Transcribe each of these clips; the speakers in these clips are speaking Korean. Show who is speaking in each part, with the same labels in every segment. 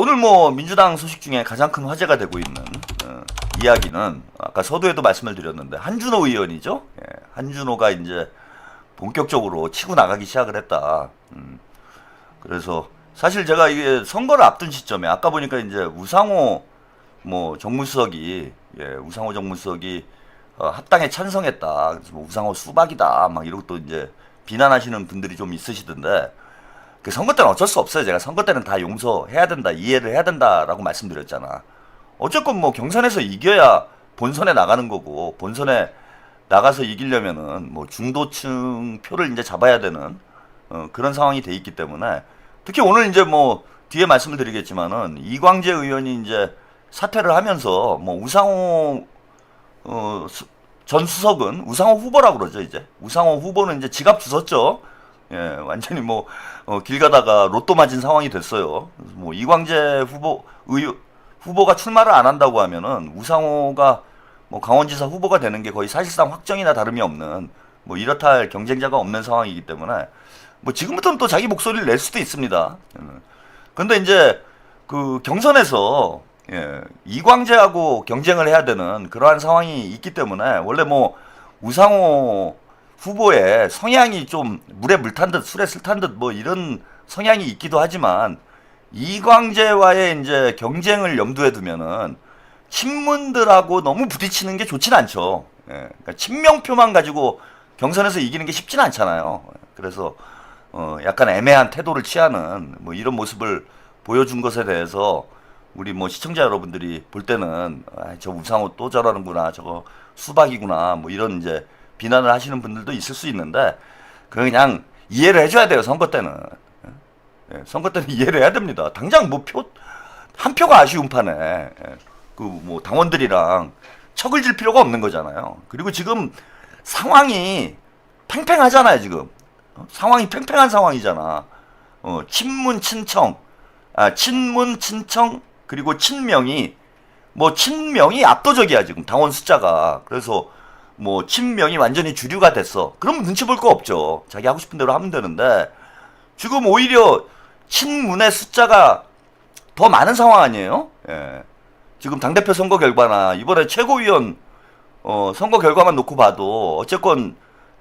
Speaker 1: 오늘 뭐 민주당 소식 중에 가장 큰 화제가 되고 있는 이야기는 아까 서두에도 말씀을 드렸는데 한준호 의원이죠. 한준호가 이제 본격적으로 치고 나가기 시작을 했다. 그래서 사실 제가 이게 선거를 앞둔 시점에 아까 보니까 이제 우상호 뭐 정무수석이 우상호 정무수석이 합당에 찬성했다. 그래서 뭐 우상호 수박이다. 막 이러고 또 이제 비난하시는 분들이 좀 있으시던데 그 선거 때는 어쩔 수 없어요. 제가 선거 때는 다 용서해야 된다, 이해를 해야 된다라고 말씀드렸잖아. 어쨌건 뭐 경선에서 이겨야 본선에 나가는 거고 본선에 나가서 이기려면은 뭐 중도층 표를 이제 잡아야 되는 그런 상황이 돼 있기 때문에 특히 오늘 이제 뭐 뒤에 말씀을 드리겠지만은 이광재 의원이 이제 사퇴를 하면서 뭐 우상호 전 수석은 우상호 후보라고 그러죠. 이제 우상호 후보는 이제 지갑 주웠죠. 완전히 뭐 길 가다가 로또 맞은 상황이 됐어요. 뭐 이광재 후보가 출마를 안 한다고 하면은 우상호가 뭐 강원지사 후보가 되는 게 거의 사실상 확정이나 다름이 없는 뭐 이렇다 할 경쟁자가 없는 상황이기 때문에 뭐 지금부터는 또 자기 목소리를 낼 수도 있습니다. 근데 이제 그 경선에서 이광재하고 경쟁을 해야 되는 그러한 상황이 있기 때문에 원래 뭐 우상호 후보의 성향이 좀 물에 물 탄 듯 술에 술 탄 듯 뭐 이런 성향이 있기도 하지만 이광재와의 이제 경쟁을 염두에 두면은 친문들하고 너무 부딪히는 게 좋진 않죠. 그러니까 친명표만 가지고 경선에서 이기는 게 쉽진 않잖아요. 그래서 약간 애매한 태도를 취하는 뭐 이런 모습을 보여준 것에 대해서 우리 뭐 시청자 여러분들이 볼 때는 저 우상호 또 저러는구나, 저거 수박이구나, 뭐 이런 이제 비난을 하시는 분들도 있을 수 있는데 그냥 이해를 해줘야 돼요. 선거 때는 선거 때는 이해를 해야 됩니다. 당장 뭐 한 표가 아쉬운 판에 그 뭐 당원들이랑 척을 질 필요가 없는 거잖아요. 그리고 지금 상황이 팽팽하잖아요. 지금 상황이 팽팽한 상황이잖아. 친문 친청 친문 친청 그리고 친명이 압도적이야 지금 당원 숫자가. 그래서 뭐 친명이 완전히 주류가 됐어. 그러면 눈치 볼 거 없죠. 자기 하고 싶은 대로 하면 되는데 지금 오히려 친문의 숫자가 더 많은 상황 아니에요? 지금 당대표 선거 결과나 이번에 최고위원 선거 결과만 놓고 봐도 어쨌건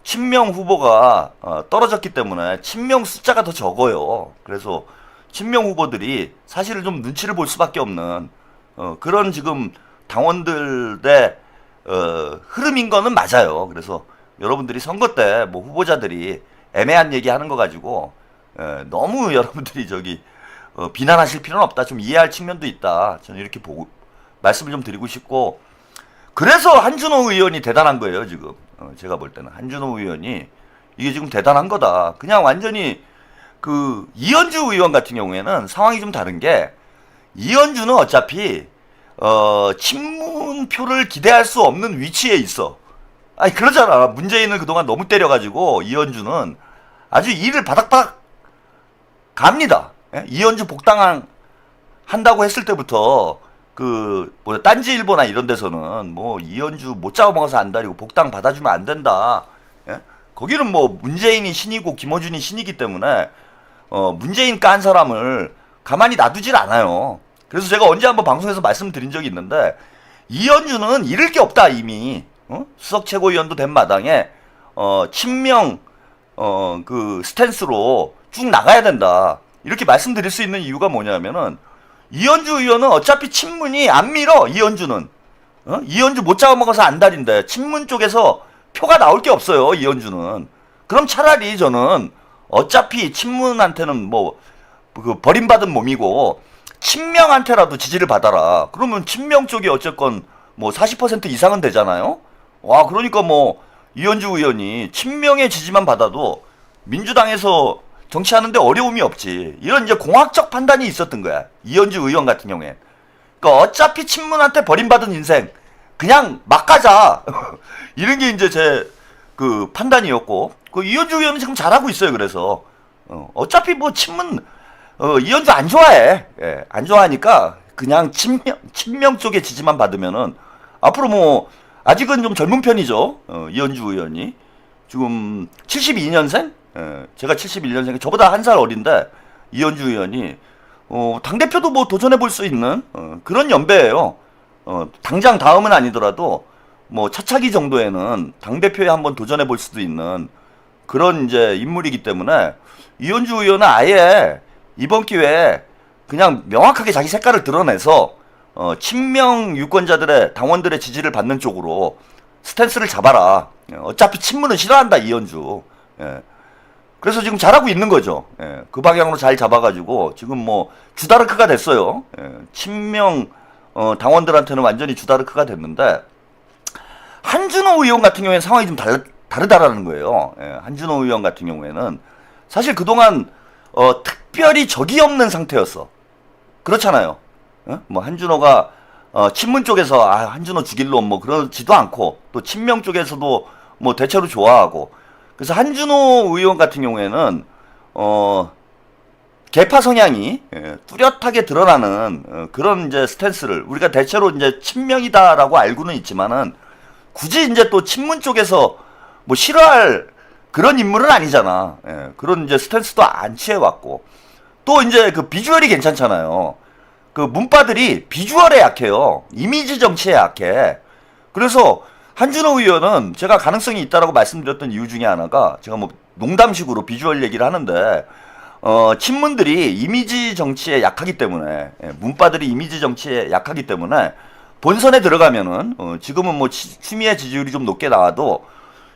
Speaker 1: 친명 후보가 떨어졌기 때문에 친명 숫자가 더 적어요. 그래서 친명 후보들이 사실은 좀 눈치를 볼 수밖에 없는 그런 지금 당원들의 흐름인 거는 맞아요. 그래서 여러분들이 선거 때 뭐 후보자들이 애매한 얘기 하는 거 가지고 너무 여러분들이 저기 비난하실 필요는 없다. 좀 이해할 측면도 있다. 저는 이렇게 말씀을 좀 드리고 싶고 그래서 한준호 의원이 대단한 거예요. 지금 제가 볼 때는 한준호 의원이 이게 지금 대단한 거다. 그냥 완전히 그 이현주 의원 같은 경우에는 상황이 좀 다른 게 이현주는 어차피 친문표를 기대할 수 없는 위치에 있어. 아니 그러잖아. 문재인을 그동안 너무 때려가지고 이현주는 아주 이를 바닥바닥 갑니다. 이현주 한다고 했을 때부터 그 뭐 딴지일보나 이런 데서는 뭐 이현주 못 잡아먹어서 안달이고 복당 받아주면 안 된다. 거기는 뭐 문재인이 신이고 김어준이 신이기 때문에 문재인 깐 사람을 가만히 놔두질 않아요. 그래서 제가 언제 한번 방송에서 말씀드린 적이 있는데 이현주는 잃을 게 없다 이미. 수석 최고위원도 된 마당에 친명 그 스탠스로 쭉 나가야 된다. 이렇게 말씀드릴 수 있는 이유가 뭐냐면은 이현주 의원은 어차피 친문이 안 밀어. 이현주는 이현주 못 잡아먹어서 안달인데 친문 쪽에서 표가 나올 게 없어요. 이현주는. 그럼 차라리 저는 어차피 친문한테는 뭐 그 버림받은 몸이고 친명한테라도 지지를 받아라. 그러면 친명 쪽이 어쨌건 뭐 40% 이상은 되잖아요. 와 그러니까 뭐 이현주 의원이 친명의 지지만 받아도 민주당에서 정치하는데 어려움이 없지. 이런 이제 공학적 판단이 있었던 거야. 이현주 의원 같은 경우에. 그러니까 어차피 친문한테 버림받은 인생 그냥 막 가자. 이런 게 이제 제 그 판단이었고 그 이현주 의원은 지금 잘하고 있어요. 그래서 어차피 뭐 친문 이현주 안 좋아해. 안 좋아하니까 그냥 친명 쪽의 지지만 받으면은 앞으로 뭐 아직은 좀 젊은 편이죠. 이현주 의원이 지금 72년생? 제가 71년생, 저보다 한 살 어린데 이현주 의원이 당대표도 뭐 도전해볼 수 있는 그런 연배예요. 당장 다음은 아니더라도 뭐 차차기 정도에는 당대표에 한번 도전해볼 수도 있는 그런 이제 인물이기 때문에 이현주 의원은 아예 이번 기회에 그냥 명확하게 자기 색깔을 드러내서 친명 유권자들의 당원들의 지지를 받는 쪽으로 스탠스를 잡아라. 어차피 친문은 싫어한다 이현주. 예. 그래서 지금 잘하고 있는 거죠. 예. 그 방향으로 잘 잡아가지고 지금 뭐 주다르크가 됐어요. 예. 친명 당원들한테는 완전히 주다르크가 됐는데 한준호 의원 같은 경우에는 상황이 좀 다르다라는 거예요. 예. 한준호 의원 같은 경우에는 사실 그동안 특별히 적이 없는 상태였어. 그렇잖아요. 뭐 한준호가 친문 쪽에서 한준호 죽일 놈 뭐 그러지도 않고 또 친명 쪽에서도 뭐 대체로 좋아하고 그래서 한준호 의원 같은 경우에는 개파 성향이 뚜렷하게 드러나는 그런 이제 스탠스를 우리가 대체로 이제 친명이다라고 알고는 있지만은 굳이 이제 또 친문 쪽에서 뭐 싫어할 그런 인물은 아니잖아. 그런 이제 스탠스도 안 취해왔고 또 이제 그 비주얼이 괜찮잖아요. 그 문파들이 비주얼에 약해요. 이미지 정치에 약해. 그래서 한준호 의원은 제가 가능성이 있다라고 말씀드렸던 이유 중에 하나가 제가 뭐 농담식으로 비주얼 얘기를 하는데 친문들이 이미지 정치에 약하기 때문에 문파들이 이미지 정치에 약하기 때문에 본선에 들어가면은 지금은 뭐 추미애 지지율이 좀 높게 나와도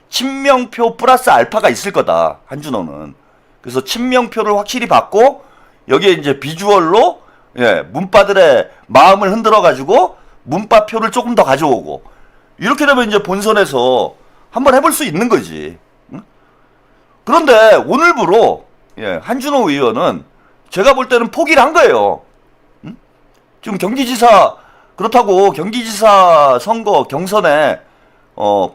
Speaker 1: 친명표 플러스 알파가 있을 거다 한준호는. 그래서 친명표를 확실히 받고 여기에 이제 비주얼로 문파들의 마음을 흔들어 가지고 문파표를 조금 더 가져오고 이렇게 되면 이제 본선에서 한번 해볼 수 있는 거지. 응? 그런데 오늘부로 한준호 의원은 제가 볼 때는 포기를 한 거예요. 응? 지금 경기지사 그렇다고 경기지사 선거 경선에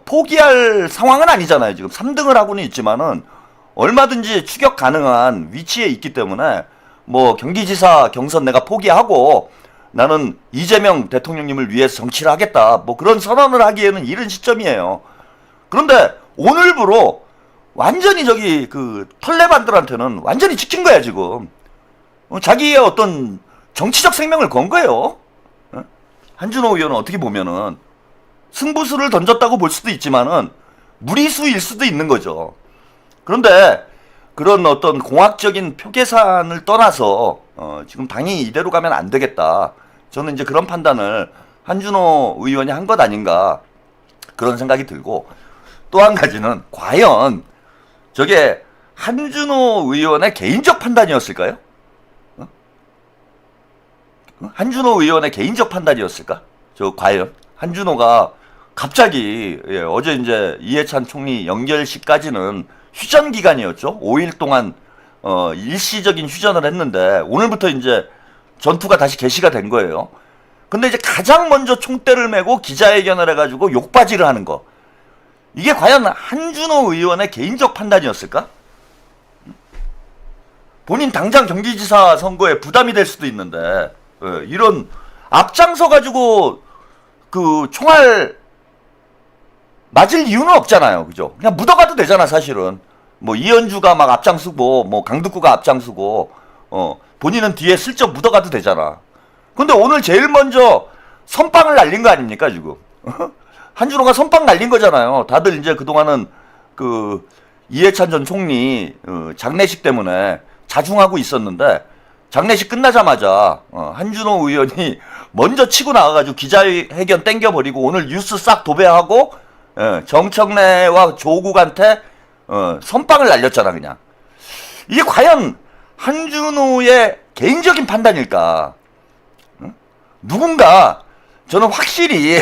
Speaker 1: 포기할 상황은 아니잖아요. 지금 3등을 하고는 있지만은 얼마든지 추격 가능한 위치에 있기 때문에 뭐 경기지사 경선 내가 포기하고 나는 이재명 대통령님을 위해서 정치를 하겠다 뭐 그런 선언을 하기에는 이른 시점이에요. 그런데 오늘부로 완전히 저기 그 털레반들한테는 완전히 찍힌 거야 지금. 자기의 어떤 정치적 생명을 건 거예요. 한준호 의원은 어떻게 보면은 승부수를 던졌다고 볼 수도 있지만은 무리수일 수도 있는 거죠. 그런데 그런 어떤 공학적인 표 계산을 떠나서 지금 당이 이대로 가면 안 되겠다. 저는 이제 그런 판단을 한준호 의원이 한 것 아닌가 그런 생각이 들고 또 한 가지는 과연 저게 한준호 의원의 개인적 판단이었을까요? 한준호 의원의 개인적 판단이었을까? 저 과연 한준호가 갑자기 어제 이제 이해찬 총리 연결식까지는 휴전 기간이었죠. 5일 동안 일시적인 휴전을 했는데 오늘부터 이제 전투가 다시 개시가 된 거예요. 근데 이제 가장 먼저 총대를 메고 기자회견을 해가지고 욕바지를 하는 거. 이게 과연 한준호 의원의 개인적 판단이었을까? 본인 당장 경기지사 선거에 부담이 될 수도 있는데 이런 앞장서 가지고 그 총알 맞을 이유는 없잖아요. 그죠? 그냥 묻어가도 되잖아, 사실은. 뭐, 이현주가 막 앞장서고, 뭐, 강두구가 앞장서고, 본인은 뒤에 슬쩍 묻어가도 되잖아. 근데 오늘 제일 먼저 선빵을 날린 거 아닙니까, 지금? 한준호가 선빵 날린 거잖아요. 다들 이제 그동안은 그, 이해찬 전 총리, 장례식 때문에 자중하고 있었는데, 장례식 끝나자마자, 한준호 의원이 먼저 치고 나가가지고 기자회견 땡겨버리고, 오늘 뉴스 싹 도배하고, 정청래와 조국한테 선빵을 날렸잖아 그냥. 이게 과연 한준호의 개인적인 판단일까? 누군가 저는 확실히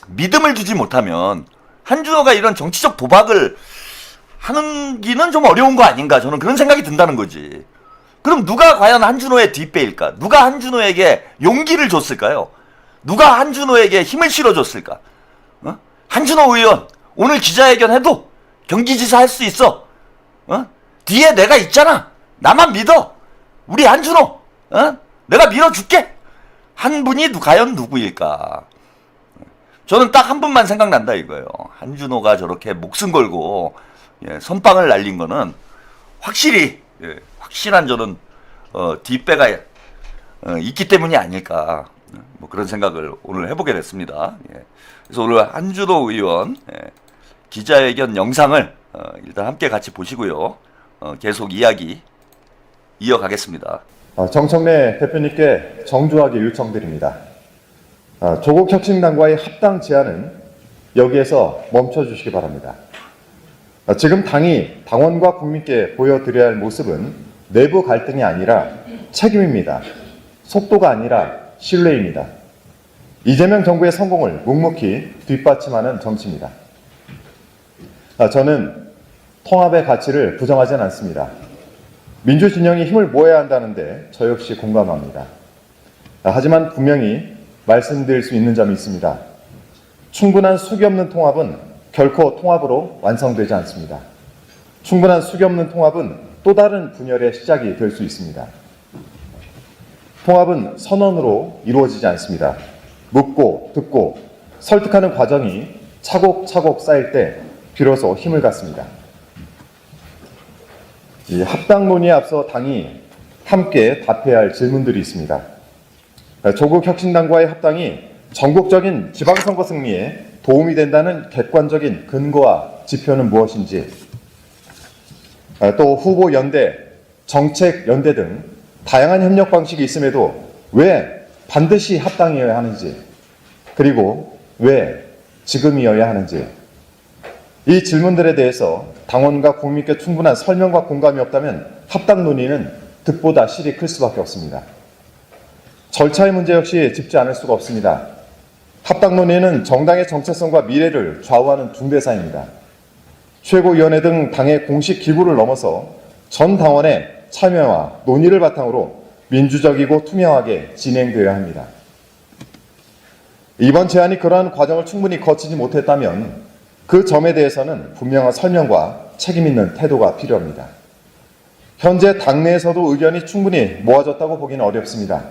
Speaker 1: 믿음을 주지 못하면 한준호가 이런 정치적 도박을 하는기는 좀 어려운 거 아닌가 저는 그런 생각이 든다는 거지. 그럼 누가 과연 한준호의 뒷배일까? 누가 한준호에게 용기를 줬을까요? 누가 한준호에게 힘을 실어줬을까? 한준호 의원 오늘 기자회견 해도 경기지사 할 수 있어. 뒤에 내가 있잖아. 나만 믿어. 우리 한준호. 내가 밀어줄게. 한 분이 과연 누구일까? 저는 딱 한 분만 생각난다 이거예요. 한준호가 저렇게 목숨 걸고 선빵을 날린 거는 확실히 확실한 저는 뒷배가 있기 때문이 아닐까, 뭐 그런 생각을 오늘 해보게 됐습니다. 예. 그래서 오늘 한준호 의원 기자회견 영상을 일단 함께 같이 보시고요. 계속 이야기 이어가겠습니다.
Speaker 2: 정청래 대표님께 정중하게 요청드립니다. 조국 혁신당과의 합당 제안은 여기에서 멈춰주시기 바랍니다. 지금 당이 당원과 국민께 보여드려야 할 모습은 내부 갈등이 아니라 책임입니다. 속도가 아니라 신뢰입니다. 이재명 정부의 성공을 묵묵히 뒷받침하는 정치입니다. 저는 통합의 가치를 부정하지는 않습니다. 민주진영이 힘을 모아야 한다는데 저 역시 공감합니다. 하지만 분명히 말씀드릴 수 있는 점이 있습니다. 충분한 수기 없는 통합은 결코 통합으로 완성되지 않습니다. 충분한 수기 없는 통합은 또 다른 분열의 시작이 될 수 있습니다. 통합은 선언으로 이루어지지 않습니다. 묻고 듣고 설득하는 과정이 차곡차곡 쌓일 때 비로소 힘을 갖습니다. 이 합당 논의에 앞서 당이 함께 답해야 할 질문들이 있습니다. 조국 혁신당과의 합당이 전국적인 지방선거 승리에 도움이 된다는 객관적인 근거와 지표는 무엇인지, 또 후보 연대, 정책 연대 등 다양한 협력 방식이 있음에도 왜 반드시 합당이어야 하는지, 그리고 왜 지금이어야 하는지, 이 질문들에 대해서 당원과 국민께 충분한 설명과 공감이 없다면 합당 논의는 득보다 실이 클 수밖에 없습니다. 절차의 문제 역시 짚지 않을 수가 없습니다. 합당 논의는 정당의 정체성과 미래를 좌우하는 중대사입니다. 최고위원회 등 당의 공식 기구를 넘어서 전 당원의 참여와 논의를 바탕으로 민주적이고 투명하게 진행되어야 합니다. 이번 제안이 그러한 과정을 충분히 거치지 못했다면 그 점에 대해서는 분명한 설명과 책임 있는 태도가 필요합니다. 현재 당내에서도 의견이 충분히 모아졌다고 보기는 어렵습니다.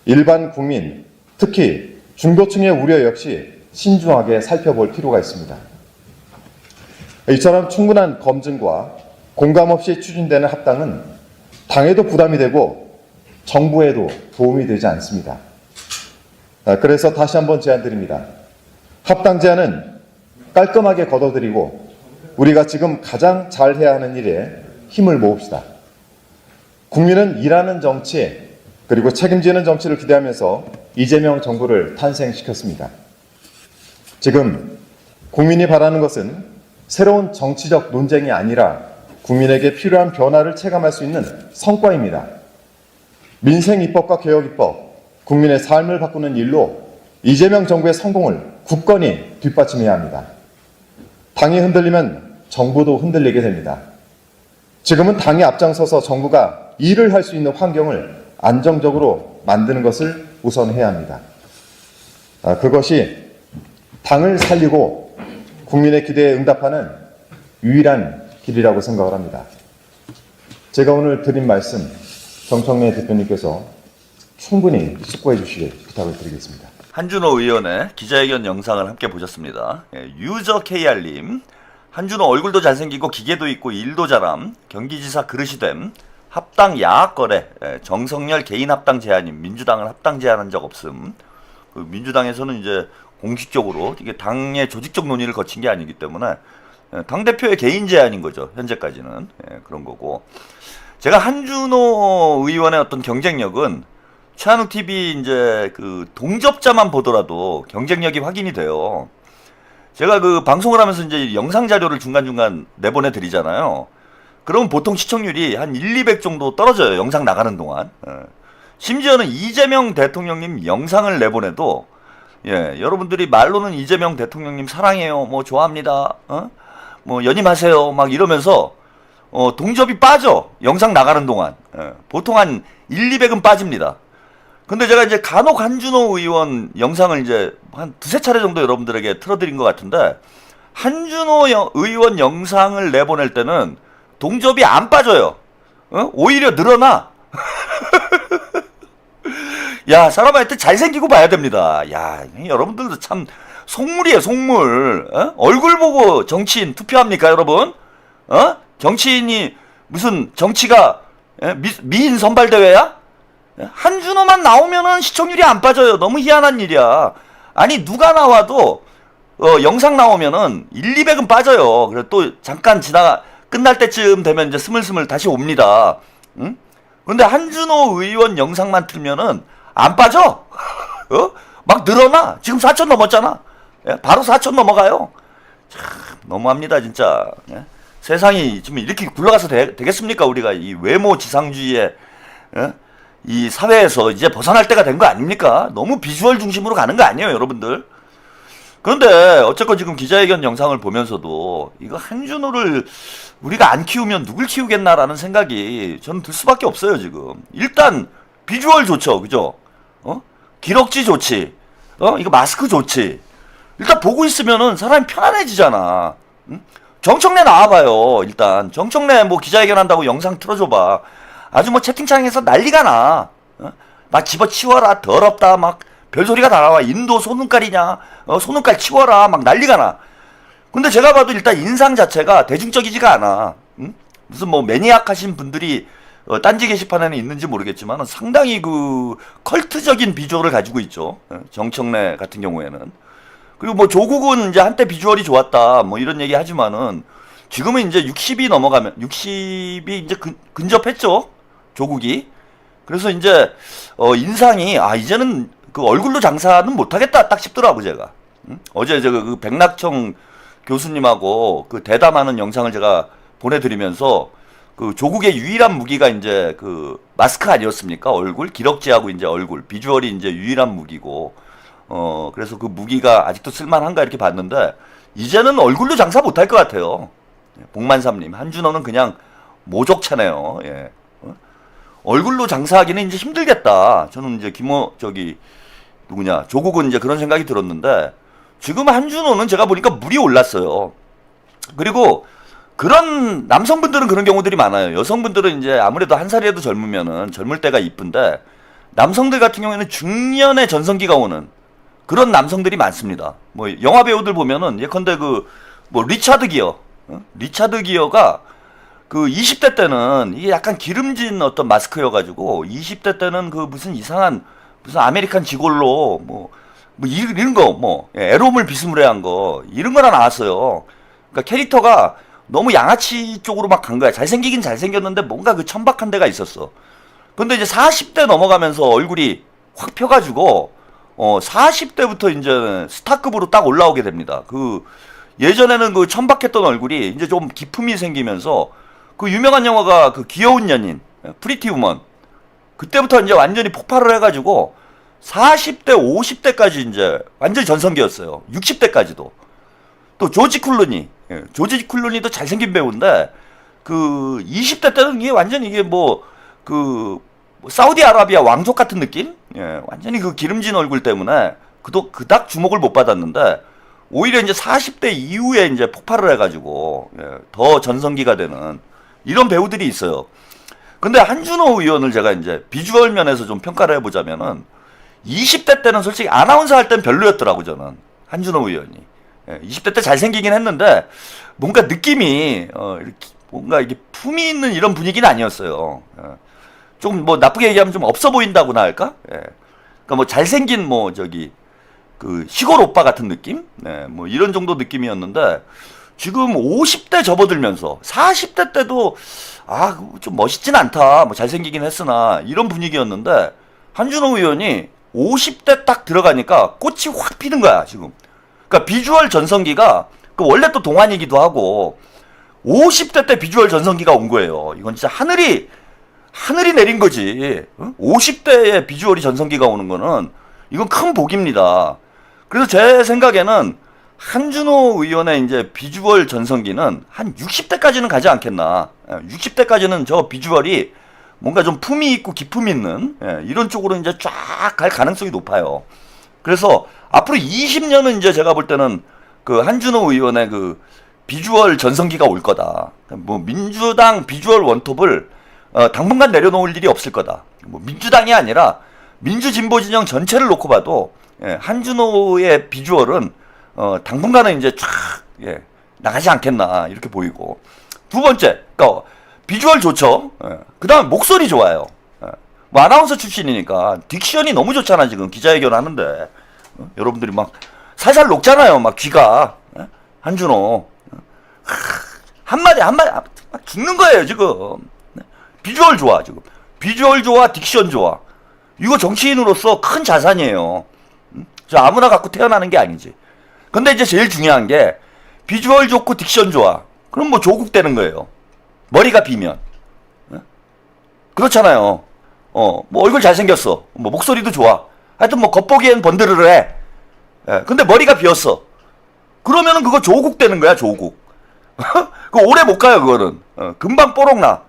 Speaker 2: 일반 국민, 특히 중도층의 우려 역시 신중하게 살펴볼 필요가 있습니다. 이처럼 충분한 검증과 공감 없이 추진되는 합당은 당에도 부담이 되고 정부에도 도움이 되지 않습니다. 그래서 다시 한번 제안드립니다. 합당 제안은 깔끔하게 걷어들이고 우리가 지금 가장 잘해야 하는 일에 힘을 모읍시다. 국민은 일하는 정치, 그리고 책임지는 정치를 기대하면서 이재명 정부를 탄생시켰습니다. 지금 국민이 바라는 것은 새로운 정치적 논쟁이 아니라 국민에게 필요한 변화를 체감할 수 있는 성과입니다. 민생 입법과 개혁 입법, 국민의 삶을 바꾸는 일로 이재명 정부의 성공을 굳건히 뒷받침해야 합니다. 당이 흔들리면 정부도 흔들리게 됩니다. 지금은 당이 앞장서서 정부가 일을 할 수 있는 환경을 안정적으로 만드는 것을 우선 해야 합니다. 그것이 당을 살리고 국민의 기대에 응답하는 유일한 길이라고 생각을 합니다. 제가 오늘 드린 말씀 정청래 대표님께서 충분히 숙고해 주시길 부탁을 드리겠습니다.
Speaker 1: 한준호 의원의 기자회견 영상을 함께 보셨습니다. 유저 KR님, 한준호 얼굴도 잘생기고 기계도 있고 일도 잘함, 경기지사 그릇이 됨, 합당 야학거래, 정석열 개인 합당 제안임, 민주당은 합당 제안한 적 없음. 민주당에서는 이제 공식적으로 이게 당의 조직적 논의를 거친 게 아니기 때문에 당대표의 개인 제안인 거죠. 현재까지는. 그런 거고. 제가 한준호 의원의 어떤 경쟁력은 최한욱 TV 이제 그 동접자만 보더라도 경쟁력이 확인이 돼요. 제가 그 방송을 하면서 이제 영상 자료를 중간중간 내보내 드리잖아요. 그러면 보통 시청률이 한 1, 200 정도 떨어져요. 영상 나가는 동안. 심지어는 이재명 대통령님 영상을 내보내도 여러분들이 말로는 이재명 대통령님 사랑해요, 뭐 좋아합니다, 뭐 연임하세요 막 이러면서 동접이 빠져. 영상 나가는 동안. 보통 한 1, 200은 빠집니다. 근데 제가 이제 간혹 한준호 의원 영상을 이제 한 두세 차례 정도 여러분들에게 틀어드린 것 같은데, 한준호 의원 영상을 내보낼 때는 동접이 안 빠져요. 오히려 늘어나. 야, 사람한테 잘생기고 봐야 됩니다. 야, 여러분들도 참 속물이에요, 속물. 얼굴 보고 정치인 투표합니까, 여러분? 정치인이 무슨 정치가 예? 미인 선발 대회야? 예? 한준호만 나오면은 시청률이 안 빠져요. 너무 희한한 일이야. 아니 누가 나와도 영상 나오면은 1, 200은 빠져요. 그래 또 잠깐 끝날 때쯤 되면 이제 스물스물 다시 옵니다. 응? 근데 한준호 의원 영상만 틀면은 안 빠져. 막 늘어나. 지금 4천 넘었잖아. 예? 바로 4천 넘어가요. 참 너무합니다 진짜. 예? 세상이 지금 이렇게 굴러가서 되겠습니까? 우리가 이 외모 지상주의의 이 사회에서 이제 벗어날 때가 된 거 아닙니까? 너무 비주얼 중심으로 가는 거 아니에요, 여러분들? 그런데 어쨌건 지금 기자회견 영상을 보면서도 이거 한준호를 우리가 안 키우면 누굴 키우겠나라는 생각이 저는 들 수밖에 없어요, 지금. 일단 비주얼 좋죠, 그죠? 기럭지 좋지. 이거 마스크 좋지. 일단 보고 있으면은 사람이 편안해지잖아. 응? 정청래 나와봐요. 일단 정청래 뭐 기자회견 한다고 영상 틀어줘봐. 아주 뭐 채팅창에서 난리가 나. 막 집어치워라 더럽다 막 별소리가 다 나와. 인도 소눈깔이냐 소눈깔 치워라 막 난리가 나. 근데 제가 봐도 일단 인상 자체가 대중적이지가 않아. 응? 무슨 뭐 매니악하신 분들이 딴지 게시판에는 있는지 모르겠지만 상당히 그 컬트적인 비주얼을 가지고 있죠. 정청래 같은 경우에는. 그리고 뭐 조국은 이제 한때 비주얼이 좋았다 뭐 이런 얘기 하지만은 지금은 이제 60이 넘어가면 60이 이제 근접했죠. 조국이. 그래서 이제 인상이 이제는 그 얼굴로 장사는 못하겠다 딱 싶더라고 제가. 응? 어제 제가 그 백낙청 교수님하고 그 대담하는 영상을 제가 보내드리면서 그 조국의 유일한 무기가 이제 그 마스크 아니었습니까? 얼굴 기럭지하고 이제 얼굴 비주얼이 이제 유일한 무기고 그래서 그 무기가 아직도 쓸만한가 이렇게 봤는데 이제는 얼굴로 장사 못할 것 같아요. 복만삼님 한준호는 그냥 모족차네요. 예. 얼굴로 장사하기는 이제 힘들겠다. 저는 이제 누구냐 조국은 이제 그런 생각이 들었는데 지금 한준호는 제가 보니까 물이 올랐어요. 그리고 그런 남성분들은 그런 경우들이 많아요. 여성분들은 이제 아무래도 한 살이라도 젊으면은 젊을 때가 이쁜데 남성들 같은 경우에는 중년의 전성기가 오는 그런 남성들이 많습니다. 뭐 영화 배우들 보면은 예컨대 뭐 리차드 기어가 그 20대 때는 이게 약간 기름진 어떤 마스크여가지고 20대 때는 그 무슨 이상한 무슨 아메리칸 지골로 뭐 이런 거 에로물 비스무리한 거 이런 거나 나왔어요. 그러니까 캐릭터가 너무 양아치 쪽으로 막 간 거야. 잘생기긴 잘생겼는데 뭔가 그 천박한 데가 있었어. 근데 이제 40대 넘어가면서 얼굴이 확 펴가지고 40대부터 이제 스타급으로 딱 올라오게 됩니다. 그 예전에는 그 천박했던 얼굴이 이제 좀 기품이 생기면서 그 유명한 영화가 그 귀여운 연인 프리티 우먼 그때부터 이제 완전히 폭발을 해가지고 40대 50대까지 이제 완전히 전성기였어요. 60대까지도. 또 조지 클루니도 잘생긴 배우인데 그 20대 때는 이게 완전히 이게 사우디아라비아 왕족 같은 느낌? 예, 완전히 그 기름진 얼굴 때문에 그닥 주목을 못 받았는데 오히려 이제 40대 이후에 이제 폭발을 해가지고 더 전성기가 되는 이런 배우들이 있어요. 근데 한준호 의원을 제가 이제 비주얼 면에서 좀 평가를 해보자면은 20대 때는 솔직히 아나운서 할 땐 별로였더라고 저는 한준호 의원이. 20대 때 잘생기긴 했는데 뭔가 느낌이 뭔가 이게 품이 있는 이런 분위기는 아니었어요. 좀 뭐 나쁘게 얘기하면 좀 없어 보인다고나 할까? 그러니까 뭐 잘생긴 그 시골 오빠 같은 느낌? 뭐 이런 정도 느낌이었는데 지금 50대 접어들면서 40대 때도 좀 멋있진 않다. 뭐 잘생기긴 했으나 이런 분위기였는데 한준호 의원이 50대 딱 들어가니까 꽃이 확 피는 거야 지금. 그러니까 비주얼 전성기가 원래 또 동안이기도 하고 50대 때 비주얼 전성기가 온 거예요. 이건 진짜 하늘이 내린 거지. 50대에 비주얼이 전성기가 오는 거는 이건 큰 복입니다. 그래서 제 생각에는 한준호 의원의 이제 비주얼 전성기는 한 60대까지는 가지 않겠나. 60대까지는 저 비주얼이 뭔가 좀 품이 있고 기품 있는 이런 쪽으로 이제 쫙 갈 가능성이 높아요. 그래서 앞으로 20년은 이제 제가 볼 때는 그 한준호 의원의 그 비주얼 전성기가 올 거다. 뭐 민주당 비주얼 원톱을 당분간 내려놓을 일이 없을 거다. 뭐 민주당이 아니라 민주진보 진영 전체를 놓고 봐도 한준호의 비주얼은 당분간은 이제 쫙 나가지 않겠나 이렇게 보이고 두 번째, 그러니까 비주얼 좋죠. 그 다음 목소리 좋아요. 뭐 아나운서 출신이니까 딕션이 너무 좋잖아. 지금 기자회견 하는데 여러분들이 막 살살 녹잖아요. 막 귀가. 한준호 한마디 막 죽는 거예요 지금. 비주얼 좋아 지금. 비주얼 좋아, 딕션 좋아. 이거 정치인으로서 큰 자산이에요. 저 아무나 갖고 태어나는 게 아니지. 근데 이제 제일 중요한 게 비주얼 좋고 딕션 좋아. 그럼 뭐 조국 되는 거예요. 머리가 비면. 그렇잖아요. 뭐 얼굴 잘생겼어. 뭐 목소리도 좋아. 하여튼 뭐 겉보기엔 번드르르해. 근데 머리가 비었어. 그러면은 그거 조국 되는 거야, 조국. 그거 오래 못 가요, 그거는. 금방 뽀록나.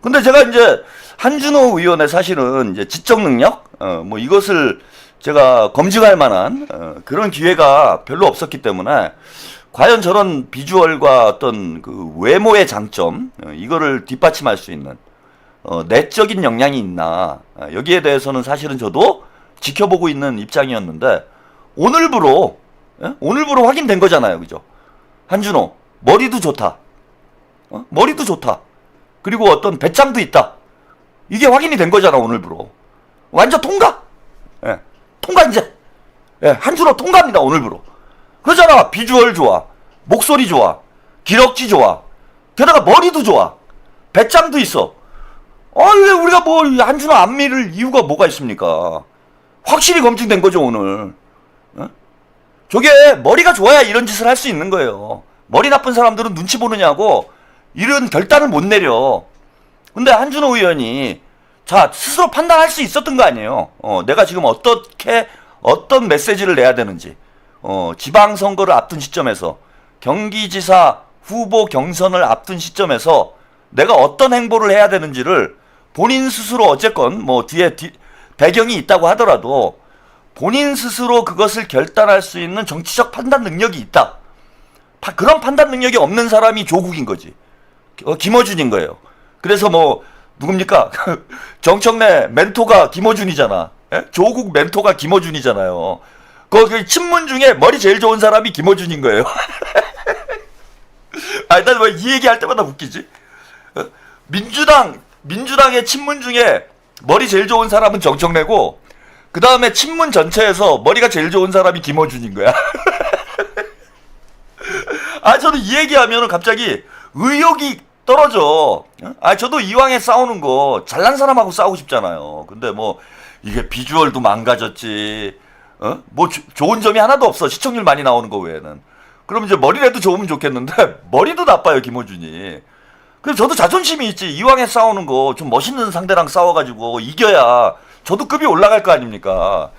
Speaker 1: 근데 제가 이제 한준호 의원의 사실은 이제 지적 능력, 뭐 이것을 제가 검증할 만한 그런 기회가 별로 없었기 때문에 과연 저런 비주얼과 어떤 그 외모의 장점, 이거를 뒷받침할 수 있는 내적인 역량이 있나, 여기에 대해서는 사실은 저도 지켜보고 있는 입장이었는데 오늘부로 확인된 거잖아요, 그죠? 한준호 머리도 좋다, 머리도 좋다, 그리고 어떤 배짱도 있다. 이게 확인이 된 거잖아, 오늘부로. 완전 통과. 통과 이제. 한준호 통과입니다, 오늘부로. 그러잖아. 비주얼 좋아, 목소리 좋아, 기럭지 좋아, 게다가 머리도 좋아, 배짱도 있어. 왜 우리가 뭐 한준호 안 믿을 이유가 뭐가 있습니까? 확실히 검증된 거죠, 오늘. 저게 머리가 좋아야 이런 짓을 할 수 있는 거예요. 머리 나쁜 사람들은 눈치 보느냐고 이런 결단을 못 내려. 근데 한준호 의원이 자 스스로 판단할 수 있었던 거 아니에요. 내가 지금 어떤 메시지를 내야 되는지, 지방선거를 앞둔 시점에서, 경기지사 후보 경선을 앞둔 시점에서 내가 어떤 행보를 해야 되는지를 본인 스스로 어쨌건 뭐 뒤에 배경이 있다고 하더라도 본인 스스로 그것을 결단할 수 있는 정치적 판단 능력이 있다. 그런 판단 능력이 없는 사람이 조국인 거지. 김어준인 거예요. 그래서 뭐 누굽니까? 정청래 멘토가 김어준이잖아. 조국 멘토가 김어준이잖아요. 그 친문 중에 머리 제일 좋은 사람이 김어준인 거예요. 난 왜 이 얘기할 때마다 웃기지? 민주당의 친문 중에 머리 제일 좋은 사람은 정청래고 그 다음에 친문 전체에서 머리가 제일 좋은 사람이 김어준인 거야. 저는 이 얘기하면 갑자기 의욕이 떨어져. 저도 이왕에 싸우는 거 잘난 사람하고 싸우고 싶잖아요. 근데 뭐 이게 비주얼도 망가졌지. 뭐 좋은 점이 하나도 없어. 시청률 많이 나오는 거 외에는. 그럼 이제 머리라도 좋으면 좋겠는데 머리도 나빠요, 김어준이. 그래서 저도 자존심이 있지. 이왕에 싸우는 거 좀 멋있는 상대랑 싸워가지고 이겨야 저도 급이 올라갈 거 아닙니까?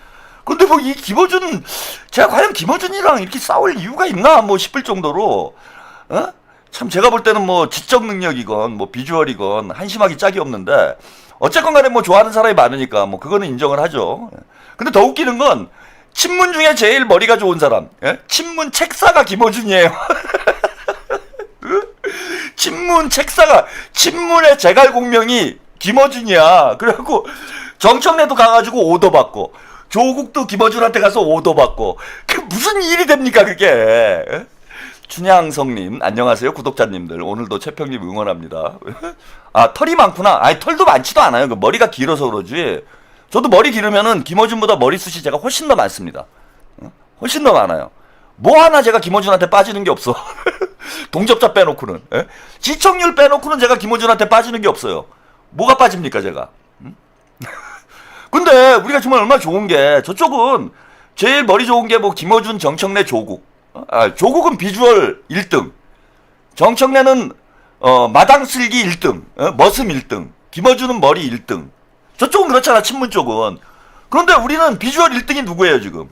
Speaker 1: 근데 뭐 이 김어준, 제가 과연 김어준이랑 이렇게 싸울 이유가 있나 뭐 싶을 정도로 참 제가 볼 때는 뭐 지적 능력이건 뭐 비주얼이건 한심하기 짝이 없는데 어쨌건 간에 뭐 좋아하는 사람이 많으니까 뭐 그거는 인정을 하죠. 근데 더 웃기는 건 친문 중에 제일 머리가 좋은 사람, 친문 책사가 김어준이에요. 친문 책사가, 친문의 제갈공명이 김어준이야. 그래갖고 정청래도 가가지고 오도 받고 조국도 김어준한테 가서 오도 받고 그 무슨 일이 됩니까 그게? 춘향성님 안녕하세요. 구독자님들 오늘도 최평님 응원합니다. 털이 많구나. 털도 많지도 않아요. 그 머리가 길어서 그러지. 저도 머리 기르면은 김어준보다 머리숱이 제가 훨씬 더 많습니다. 훨씬 더 많아요. 뭐 하나 제가 김어준한테 빠지는 게 없어. 동접자 빼놓고는. 시청률 빼놓고는 제가 김어준한테 빠지는 게 없어요. 뭐가 빠집니까 제가? 근데 우리가 정말 얼마나 좋은 게 저쪽은 제일 머리 좋은 게 뭐 김어준, 정청래, 조국. 조국은 비주얼 1등. 정청래는 마당 쓸기 1등. 머슴 1등. 김어준은 머리 1등. 저쪽은 그렇잖아, 친문 쪽은. 그런데 우리는 비주얼 1등이 누구예요 지금?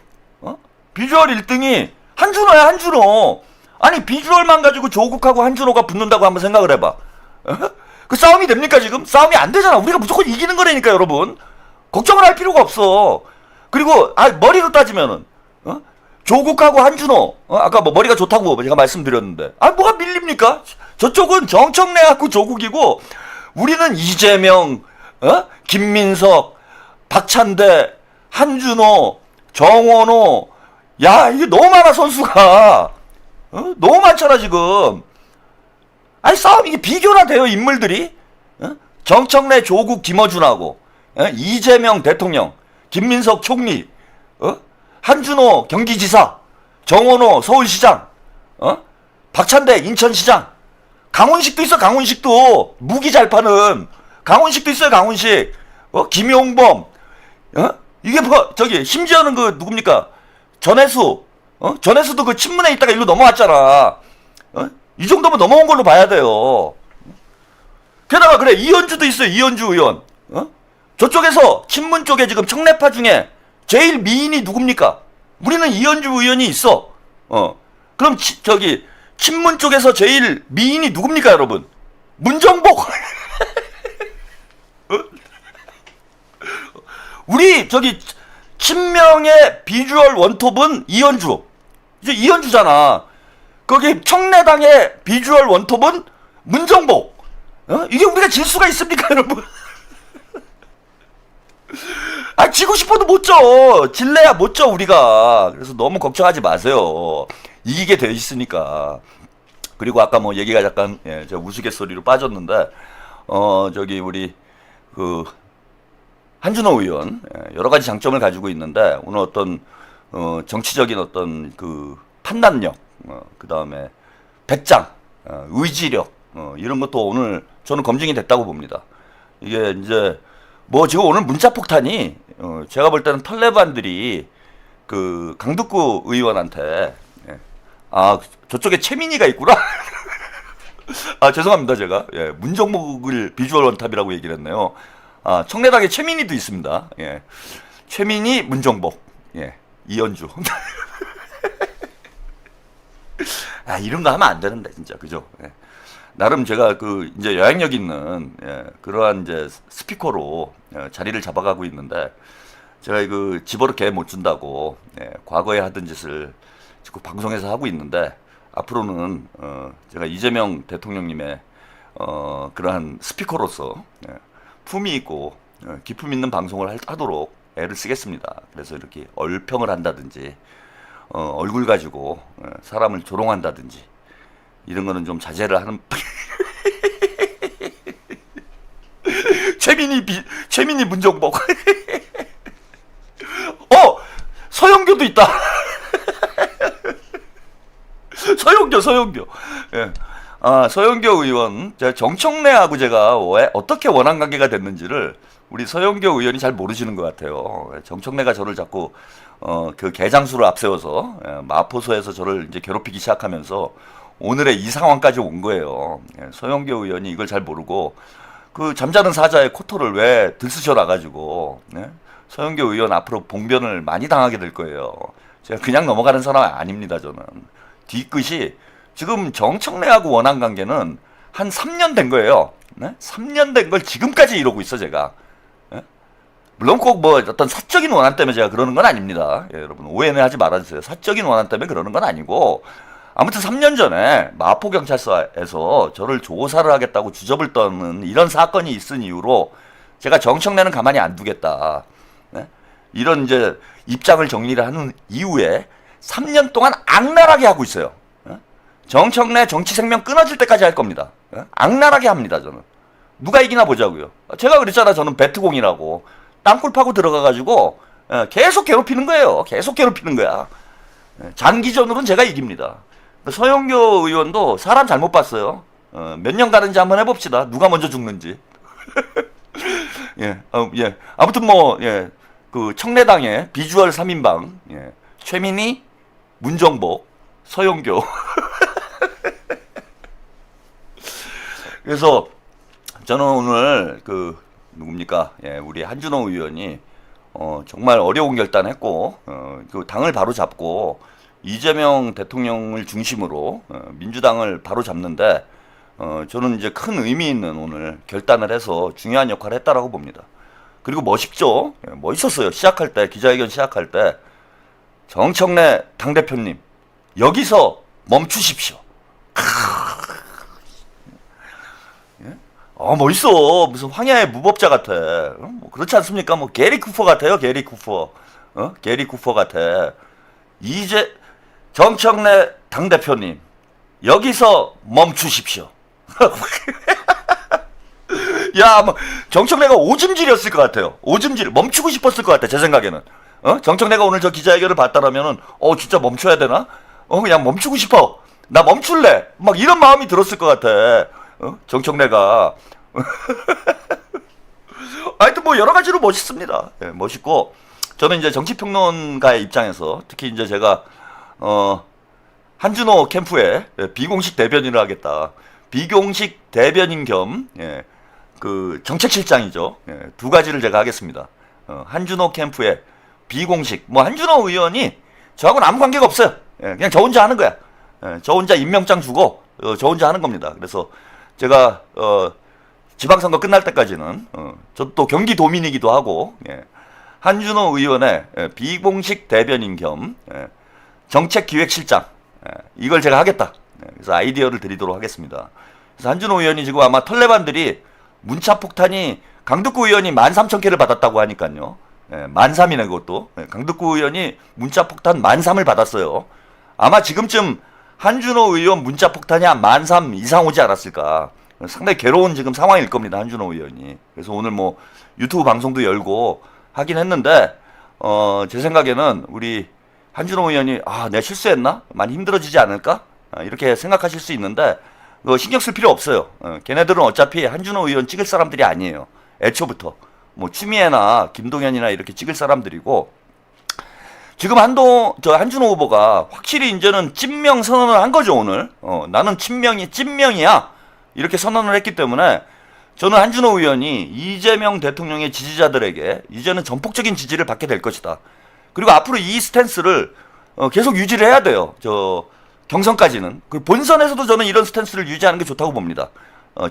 Speaker 1: 비주얼 1등이 한준호야, 한준호. 아니 비주얼만 가지고 조국하고 한준호가 붙는다고 한번 생각을 해봐. 그 싸움이 됩니까 지금? 싸움이 안 되잖아. 우리가 무조건 이기는 거라니까 여러분. 걱정을 할 필요가 없어. 그리고 머리로 따지면은 조국하고 한준호, 아까 뭐 머리가 좋다고 제가 말씀드렸는데 뭐가 밀립니까? 저쪽은 정청래하고 조국이고 우리는 이재명, 김민석, 박찬대, 한준호, 정원호. 야 이게 너무 많아 선수가. 너무 많잖아 지금. 아니 싸움 이게 비교나 돼요 인물들이? 어? 정청래 조국 김어준하고 이재명 대통령, 김민석 총리, 한준호 경기지사, 정원호 서울시장, 박찬대 인천시장, 강훈식도 있어 강훈식도 무기 잘 파는 강훈식도 있어요 강훈식, 김용범, 이게 뭐 저기 심지어는 그 누굽니까 전해수, 전해수도 그 친문에 있다가 일로 넘어왔잖아. 이 정도면 넘어온 걸로 봐야 돼요. 게다가 그래 이현주도 있어요 이현주 의원. 저쪽에서 친문 쪽에 지금 청래파 중에 제일 미인이 누굽니까? 우리는 이현주 의원이 있어. 그럼 저기 친문 쪽에서 제일 미인이 누굽니까 여러분? 문정복. 우리 저기 친명의 비주얼 원톱은 이현주. 이제 이현주잖아. 거기 청래당의 비주얼 원톱은 문정복. 이게 우리가 질 수가 있습니까 여러분? 아 지고 싶어도 못 져. 질래야 못 져 우리가. 그래서 너무 걱정하지 마세요. 이기게 돼 있으니까. 그리고 아까 뭐 얘기가 약간 제가 우스갯소리로 빠졌는데 저기 우리 그 한준호 의원 여러 가지 장점을 가지고 있는데 오늘 어떤 정치적인 어떤 그 판단력, 그 다음에 배짱, 의지력 이런 것도 오늘 저는 검증이 됐다고 봅니다. 이게 이제 뭐 지금 오늘 문자 폭탄이 제가 볼 때는 털레반들이 그 강덕구 의원한테 아 저쪽에 최민희가 있구나. 아 죄송합니다 제가 문정목을 비주얼 원탑이라고 얘기를 했네요. 아 청래당에 최민희도 있습니다. 최민희 문정복 이현주. 아 이런 거 하면 안 되는데 진짜 그죠? 나름 제가 그 이제 영향력 있는 그러한 이제 스피커로 자리를 잡아가고 있는데 제가 그 집어를 개 못 준다고 과거에 하던 짓을 자꾸 방송에서 하고 있는데 앞으로는 제가 이재명 대통령님의 그러한 스피커로서 품위 있고 기품 있는 방송을 하도록 애를 쓰겠습니다. 그래서 이렇게 얼평을 한다든지 얼굴 가지고 사람을 조롱한다든지 이런 거는 좀 자제를 하는. 최민희 문정복. 서영교도 있다. 서영교. 서영교 의원, 정청래하고 제가 왜 어떻게 원한 관계가 됐는지를 우리 서영교 의원이 잘 모르시는 것 같아요. 정청래가 저를 자꾸 그 개장수를 앞세워서 마포소에서 저를 이제 괴롭히기 시작하면서 오늘의 이 상황까지 온 거예요. 서영교 의원이 이걸 잘 모르고 그 잠자는 사자의 코털을 왜 들쑤셔 놔가지고 서영교 의원 앞으로 봉변을 많이 당하게 될 거예요. 제가 그냥 넘어가는 사람 아닙니다 저는. 뒤끝이 지금 정청래하고 원한 관계는 한 3년 된 거예요. 3년 된 걸 지금까지 이러고 있어 제가. 물론 꼭 뭐 어떤 사적인 원한 때문에 제가 그러는 건 아닙니다. 여러분 오해는 하지 말아주세요. 사적인 원한 때문에 그러는 건 아니고 아무튼 3년 전에 마포경찰서에서 저를 조사를 하겠다고 주접을 떠는 이런 사건이 있은 이유로 제가 정청래는 가만히 안 두겠다. 이런 이제 입장을 정리를 하는 이후에 3년 동안 악랄하게 하고 있어요. 정청래 정치 생명 끊어질 때까지 할 겁니다. 악랄하게 합니다 저는. 누가 이기나 보자고요. 제가 그랬잖아 저는 배트공이라고. 땅굴 파고 들어가가지고 계속 괴롭히는 거예요. 계속 괴롭히는 거야. 장기전으로는 제가 이깁니다. 서영교 의원도 사람 잘못 봤어요. 몇 년 가는지 한번 해봅시다. 누가 먼저 죽는지. 아무튼 그 청래당의 비주얼 3인방 최민희, 문정복, 서영교. 그래서 저는 오늘 그 누굽니까? 우리 한준호 의원이 정말 어려운 결단했고 그 당을 바로 잡고 이재명 대통령을 중심으로 민주당을 바로 잡는데 저는 이제 큰 의미 있는 오늘 결단을 해서 중요한 역할을 했다라고 봅니다. 그리고 멋있죠? 멋있었어요. 시작할 때 기자회견 시작할 때 정청래 당대표님 여기서 멈추십시오. 멋있어. 무슨 황야의 무법자 같아. 뭐 그렇지 않습니까? 뭐 게리 쿠퍼 같아요. 게리 쿠퍼. 게리 쿠퍼 같아. 정청래 당대표님 여기서 멈추십시오. 야, 뭐 정청래가 오줌질이었을 것 같아요. 오줌질 멈추고 싶었을 것 같아. 제 생각에는. 정청래가 오늘 저 기자회견을 봤다라면은 진짜 멈춰야 되나? 그냥 멈추고 싶어. 나 멈출래. 막 이런 마음이 들었을 것 같아. 정청래가. 하여튼 뭐 여러 가지로 멋있습니다. 예, 멋있고 저는 이제 정치평론가의 입장에서 특히 이제 제가 한준호 캠프에 비공식 대변인을 하겠다. 비공식 대변인 겸 그 정책실장이죠. 두 가지를 제가 하겠습니다. 한준호 캠프에 비공식 뭐 한준호 의원이 저하고는 아무 관계가 없어요. 그냥 저 혼자 하는 거야. 저 혼자 임명장 주고 저 혼자 하는 겁니다. 그래서 제가 지방선거 끝날 때까지는 저도 또 경기도민이기도 하고 한준호 의원의 비공식 대변인 겸 정책기획실장 이걸 제가 하겠다. 그래서 아이디어를 드리도록 하겠습니다. 그래서 한준호 의원이 지금 아마 털레반들이 문자폭탄이 강득구 의원이 13,000개를 받았다고 하니까요. 13,000이네 그것도. 강득구 의원이 문자폭탄 13,000을 받았어요. 아마 지금쯤 한준호 의원 문자폭탄이 한 13,000 이상 오지 않았을까. 상당히 괴로운 지금 상황일 겁니다. 한준호 의원이. 그래서 오늘 뭐 유튜브 방송도 열고 하긴 했는데 제 생각에는 우리 한준호 의원이 내가 실수했나? 많이 힘들어지지 않을까? 이렇게 생각하실 수 있는데 그거 신경 쓸 필요 없어요. 걔네들은 어차피 한준호 의원 찍을 사람들이 아니에요. 애초부터. 뭐 추미애나 김동연이나 이렇게 찍을 사람들이고 지금 한준호 후보가 확실히 이제는 찐명 선언을 한 거죠, 오늘. 나는 찐명이야. 이렇게 선언을 했기 때문에 저는 한준호 의원이 이재명 대통령의 지지자들에게 이제는 전폭적인 지지를 받게 될 것이다. 그리고 앞으로 이 스탠스를 계속 유지를 해야 돼요. 경선까지는. 그 본선에서도 저는 이런 스탠스를 유지하는 게 좋다고 봅니다.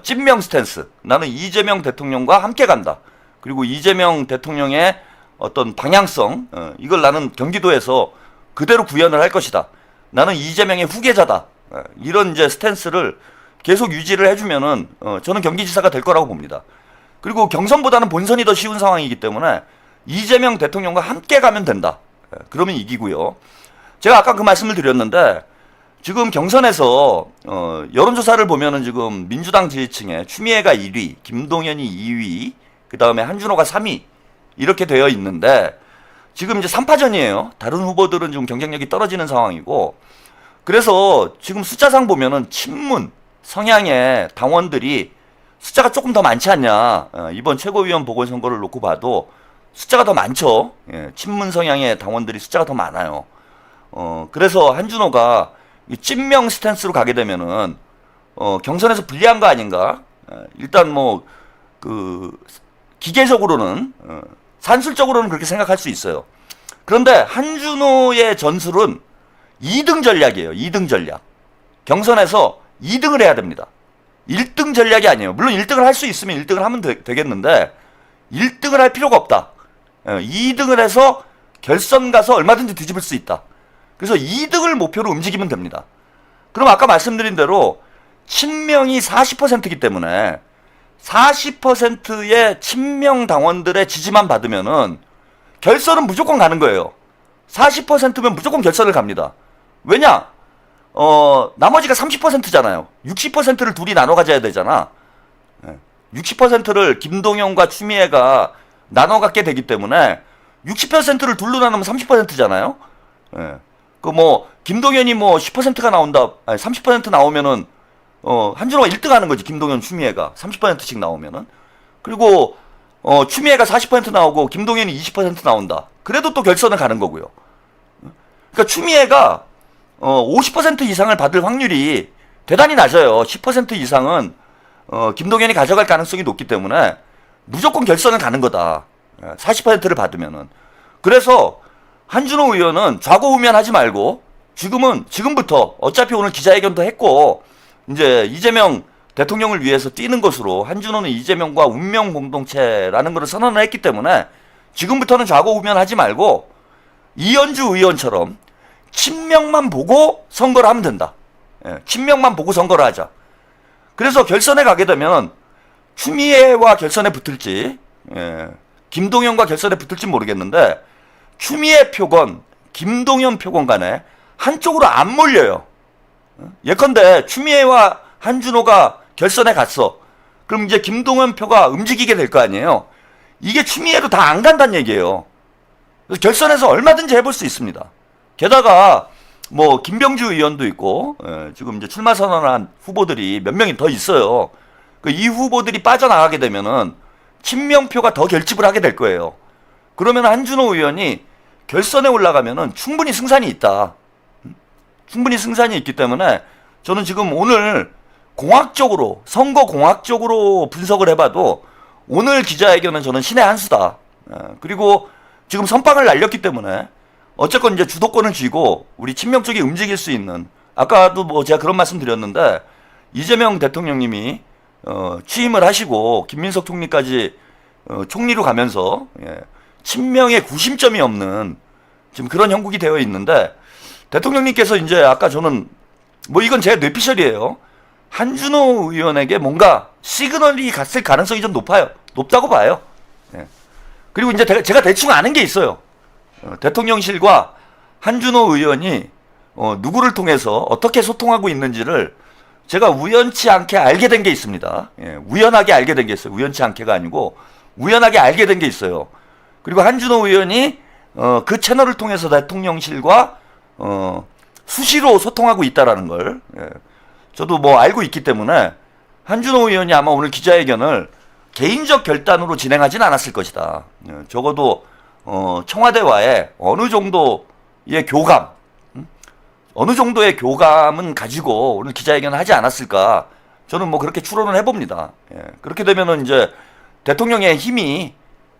Speaker 1: 찐명 스탠스. 나는 이재명 대통령과 함께 간다. 그리고 이재명 대통령의 어떤 방향성, 이걸 나는 경기도에서 그대로 구현을 할 것이다. 나는 이재명의 후계자다. 이런 이제 스탠스를 계속 유지를 해주면은 저는 경기지사가 될 거라고 봅니다. 그리고 경선보다는 본선이 더 쉬운 상황이기 때문에 이재명 대통령과 함께 가면 된다. 그러면 이기고요. 제가 아까 그 말씀을 드렸는데 지금 경선에서 여론조사를 보면은 지금 민주당 지지층에 추미애가 1위, 김동연이 2위, 그 다음에 한준호가 3위 이렇게 되어 있는데 지금 이제 3파전이에요. 다른 후보들은 좀 경쟁력이 떨어지는 상황이고 그래서 지금 숫자상 보면은 친문 성향의 당원들이 숫자가 조금 더 많지 않냐. 이번 최고위원 보궐선거를 놓고 봐도 숫자가 더 많죠. 친문 성향의 당원들이 숫자가 더 많아요. 그래서 한준호가 이 찐명 스탠스로 가게 되면은 경선에서 불리한 거 아닌가? 일단 뭐 그 기계적으로는 산술적으로는 그렇게 생각할 수 있어요. 그런데 한준호의 전술은 2등 전략이에요. 2등 전략. 경선에서 2등을 해야 됩니다. 1등 전략이 아니에요. 물론 1등을 할 수 있으면 1등을 하면 되겠는데 1등을 할 필요가 없다. 2등을 해서 결선 가서 얼마든지 뒤집을 수 있다. 그래서 2등을 목표로 움직이면 됩니다. 그럼 아까 말씀드린 대로 친명이 40%이기 때문에 40%의 친명 당원들의 지지만 받으면은 결선은 무조건 가는 거예요. 40%면 무조건 결선을 갑니다. 왜냐? 나머지가 30%잖아요. 60%를 둘이 나눠 가져야 되잖아. 60%를 김동연과 추미애가 나눠 갖게 되기 때문에 60%를 둘로 나누면 30%잖아요. 그 뭐 김동연이 뭐 10%가 나온다. 아니 30% 나오면은 한준호가 1등 하는 거지. 김동연 추미애가 30%씩 나오면은. 그리고 추미애가 40% 나오고 김동연이 20% 나온다. 그래도 또 결선을 가는 거고요. 그러니까 추미애가 50% 이상을 받을 확률이 대단히 낮아요. 10% 이상은 김동연이 가져갈 가능성이 높기 때문에 무조건 결선을 가는 거다. 40%를 받으면은. 그래서 한준호 의원은 좌고우면하지 말고 지금부터 어차피 오늘 기자회견도 했고 이제 이재명 대통령을 위해서 뛰는 것으로 한준호는 이재명과 운명 공동체라는 것을 선언을 했기 때문에 지금부터는 좌고우면하지 말고 이현주 의원처럼 친명만 보고 선거를 하면 된다. 친명만 보고 선거를 하자. 그래서 결선에 가게 되면 추미애와 결선에 붙을지 김동연과 결선에 붙을지 모르겠는데 추미애 표건, 김동연 표건 간에 한쪽으로 안 몰려요. 예컨대 추미애와 한준호가 결선에 갔어. 그럼 이제 김동연 표가 움직이게 될 거 아니에요. 이게 추미애도 다 안 간다는 얘기예요. 그래서 결선에서 얼마든지 해볼 수 있습니다. 게다가 뭐 김병주 의원도 있고 지금 이제 출마 선언한 후보들이 몇 명이 더 있어요. 이 후보들이 빠져나가게 되면은 친명표가 더 결집을 하게 될 거예요. 그러면 한준호 의원이 결선에 올라가면은 충분히 승산이 있다. 충분히 승산이 있기 때문에 저는 지금 오늘 공학적으로, 선거 공학적으로 분석을 해봐도 오늘 기자회견은 저는 신의 한 수다. 그리고 지금 선빵을 날렸기 때문에 어쨌건 이제 주도권을 쥐고 우리 친명 쪽이 움직일 수 있는, 아까도 뭐 제가 그런 말씀 드렸는데 이재명 대통령님이 취임을 하시고 김민석 총리까지 총리로 가면서 친명의 구심점이 없는 지금 그런 형국이 되어 있는데, 대통령님께서 이제 아까 저는 뭐 이건 제 뇌피셜이에요. 한준호 의원에게 뭔가 시그널이 갔을 가능성이 좀 높다고 봐요. 그리고 이제 제가 대충 아는 게 있어요. 대통령실과 한준호 의원이 누구를 통해서 어떻게 소통하고 있는지를 제가 우연치 않게 알게 된 게 있습니다. 우연하게 알게 된 게 있어요. 우연치 않게가 아니고 우연하게 알게 된 게 있어요. 그리고 한준호 의원이 그 채널을 통해서 대통령실과 수시로 소통하고 있다라는 걸 저도 뭐 알고 있기 때문에 한준호 의원이 아마 오늘 기자회견을 개인적 결단으로 진행하진 않았을 것이다. 적어도 청와대와의 어느 정도의 교감, 어느 정도의 교감은 가지고 오늘 기자회견을 하지 않았을까, 저는 뭐 그렇게 추론을 해봅니다. 그렇게 되면은 이제 대통령의 힘이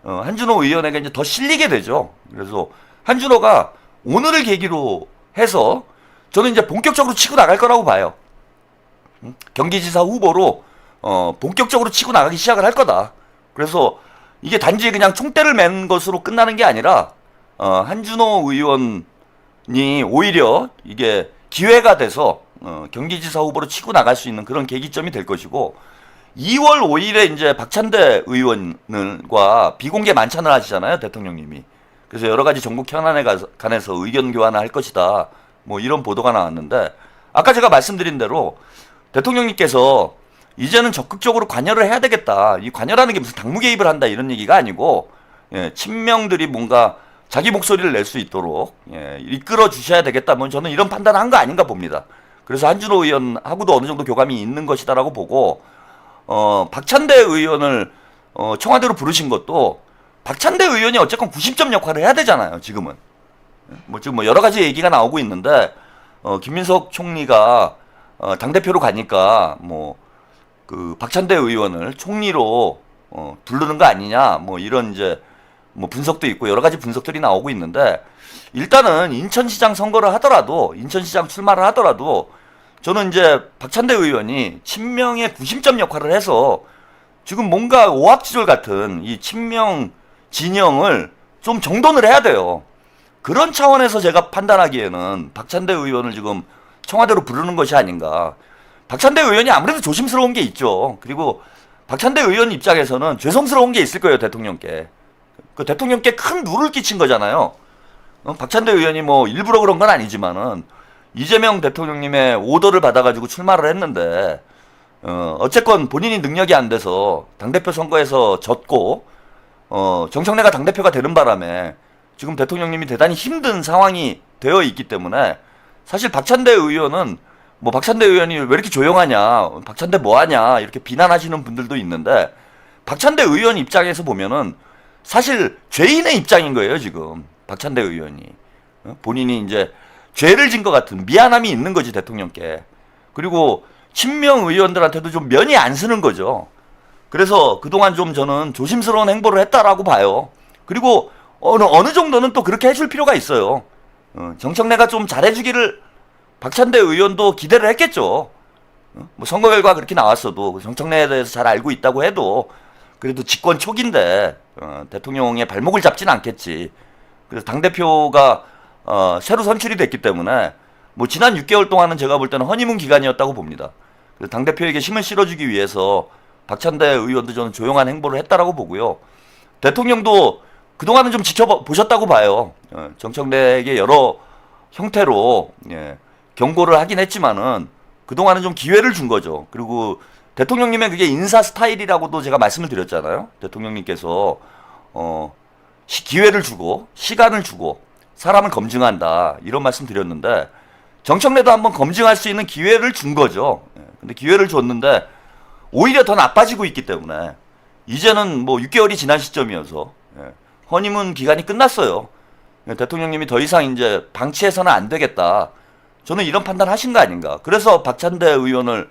Speaker 1: 한준호 의원에게 이제 더 실리게 되죠. 그래서 한준호가 오늘을 계기로 해서 저는 이제 본격적으로 치고 나갈 거라고 봐요. 경기지사 후보로 본격적으로 치고 나가기 시작을 할 거다. 그래서 이게 단지 그냥 총대를 맨 것으로 끝나는 게 아니라 한준호 의원이 오히려 이게 기회가 돼서 경기지사 후보로 치고 나갈 수 있는 그런 계기점이 될 것이고, 2월 5일에 이제 박찬대 의원과 비공개 만찬을 하시잖아요, 대통령님이. 그래서 여러 가지 전국 현안에 관해서 의견 교환을 할 것이다. 뭐 이런 보도가 나왔는데, 아까 제가 말씀드린 대로 대통령님께서 이제는 적극적으로 관여를 해야 되겠다. 이 관여라는 게 무슨 당무 개입을 한다 이런 얘기가 아니고, 친명들이 뭔가 자기 목소리를 낼 수 있도록 이끌어 주셔야 되겠다. 뭐 저는 이런 판단을 한 거 아닌가 봅니다. 그래서 한준호 의원하고도 어느 정도 교감이 있는 것이다라고 보고, 박찬대 의원을 청와대로 부르신 것도 박찬대 의원이 어쨌건 90점 역할을 해야 되잖아요. 지금은 지금 뭐 여러 가지 얘기가 나오고 있는데, 김민석 총리가 당대표로 가니까 뭐 그 박찬대 의원을 총리로 부르는 거 아니냐, 뭐 이런 이제 뭐 분석도 있고 여러 가지 분석들이 나오고 있는데, 일단은 인천시장 선거를 하더라도, 인천시장 출마를 하더라도 저는 이제 박찬대 의원이 친명의 구심점 역할을 해서 지금 뭔가 오합지졸 같은 이 친명 진영을 좀 정돈을 해야 돼요. 그런 차원에서 제가 판단하기에는 박찬대 의원을 지금 청와대로 부르는 것이 아닌가. 박찬대 의원이 아무래도 조심스러운 게 있죠. 그리고 박찬대 의원 입장에서는 죄송스러운 게 있을 거예요, 대통령께. 그 대통령께 큰 누를 끼친 거잖아요. 박찬대 의원이 뭐 일부러 그런 건 아니지만은 이재명 대통령님의 오더를 받아가지고 출마를 했는데, 어쨌건 본인이 능력이 안 돼서 당대표 선거에서 졌고, 정청래가 당대표가 되는 바람에 지금 대통령님이 대단히 힘든 상황이 되어 있기 때문에, 사실 박찬대 의원은 뭐 박찬대 의원이 왜 이렇게 조용하냐, 박찬대 뭐하냐 이렇게 비난하시는 분들도 있는데, 박찬대 의원 입장에서 보면은 사실 죄인의 입장인 거예요, 지금. 박찬대 의원이. 본인이 이제 죄를 진 것 같은 미안함이 있는 거지, 대통령께. 그리고 친명 의원들한테도 좀 면이 안 쓰는 거죠. 그래서 그동안 좀 저는 조심스러운 행보를 했다라고 봐요. 그리고 어느 정도는 또 그렇게 해줄 필요가 있어요. 정청래가 좀 잘해주기를 박찬대 의원도 기대를 했겠죠. 뭐 선거 결과 그렇게 나왔어도 정청래에 대해서 잘 알고 있다고 해도 그래도 집권 초기인데 대통령의 발목을 잡진 않겠지. 그래서 당대표가 새로 선출이 됐기 때문에 뭐 지난 6개월 동안은 제가 볼 때는 허니문 기간이었다고 봅니다. 그래서 당대표에게 힘을 실어주기 위해서 박찬대 의원도 저는 조용한 행보를 했다라고 보고요. 대통령도 그동안은 좀 지켜보셨다고 봐요. 정청래에게 여러 형태로 경고를 하긴 했지만은 그동안은 좀 기회를 준 거죠. 그리고 대통령님의 그게 인사 스타일이라고도 제가 말씀을 드렸잖아요. 대통령님께서 기회를 주고 시간을 주고 사람을 검증한다 이런 말씀 드렸는데 정청래도 한번 검증할 수 있는 기회를 준 거죠. 근데 기회를 줬는데 오히려 더 나빠지고 있기 때문에 이제는 뭐 6개월이 지난 시점이어서 허니문 기간이 끝났어요. 대통령님이 더 이상 이제 방치해서는 안 되겠다. 저는 이런 판단 하신 거 아닌가. 그래서 박찬대 의원을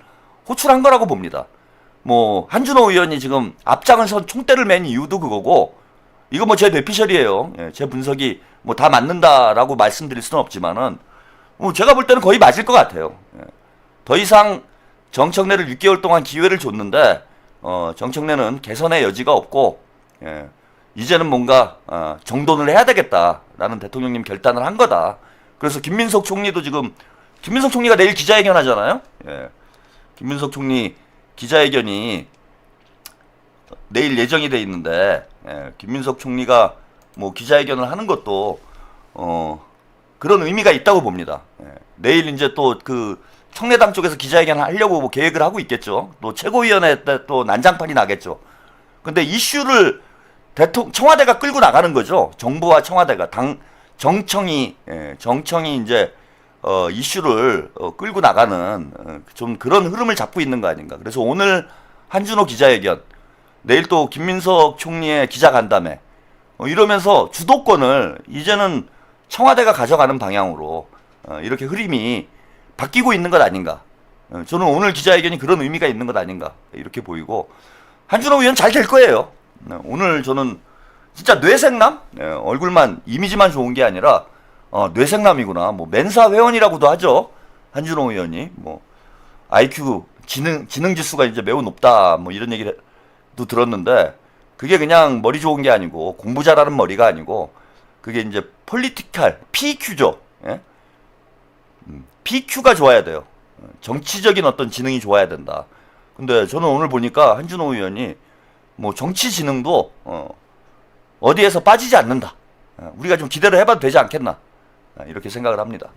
Speaker 1: 호출한 거라고 봅니다. 뭐 한준호 의원이 지금 앞장을 선 총대를 맨 이유도 그거고 이거 뭐 제 뇌피셜이에요. 제 분석이 뭐 다 맞는다라고 말씀드릴 수는 없지만은 뭐 제가 볼 때는 거의 맞을 것 같아요. 더 이상 정청래를 6개월 동안 기회를 줬는데 정청래는 개선의 여지가 없고 이제는 뭔가 정돈을 해야 되겠다라는 대통령님 결단을 한 거다. 그래서 김민석 총리도 지금 김민석 총리가 내일 기자회견 하잖아요. 김민석 총리 기자회견이 내일 예정이 돼 있는데 김민석 총리가 뭐 기자회견을 하는 것도 그런 의미가 있다고 봅니다. 내일 이제 또 그 청래당 쪽에서 기자회견을 하려고 뭐 계획을 하고 있겠죠. 또 최고위원회 때 또 난장판이 나겠죠. 근데 이슈를 청와대가 끌고 나가는 거죠. 정부와 청와대가 정청이 이제 이슈를 끌고 나가는 좀 그런 흐름을 잡고 있는 거 아닌가. 그래서 오늘 한준호 기자회견, 내일 또 김민석 총리의 기자간담회 이러면서 주도권을 이제는 청와대가 가져가는 방향으로 이렇게 흐름이 바뀌고 있는 것 아닌가. 저는 오늘 기자회견이 그런 의미가 있는 것 아닌가 이렇게 보이고 한준호 의원 잘 될 거예요. 오늘 저는 진짜 뇌생남? 얼굴만 이미지만 좋은 게 아니라 뇌생남이구나. 뭐 멘사 회원이라고도 하죠. 한준호 의원이 뭐 IQ 지능 지수가 이제 매우 높다. 뭐 이런 얘기도 들었는데 그게 그냥 머리 좋은 게 아니고 공부 잘하는 머리가 아니고 그게 이제 폴리티컬 PQ죠. PQ가 좋아야 돼요. 정치적인 어떤 지능이 좋아야 된다. 근데 저는 오늘 보니까 한준호 의원이 뭐 정치 지능도 어디에서 빠지지 않는다. 우리가 좀 기대를 해봐도 되지 않겠나 이렇게 생각을 합니다.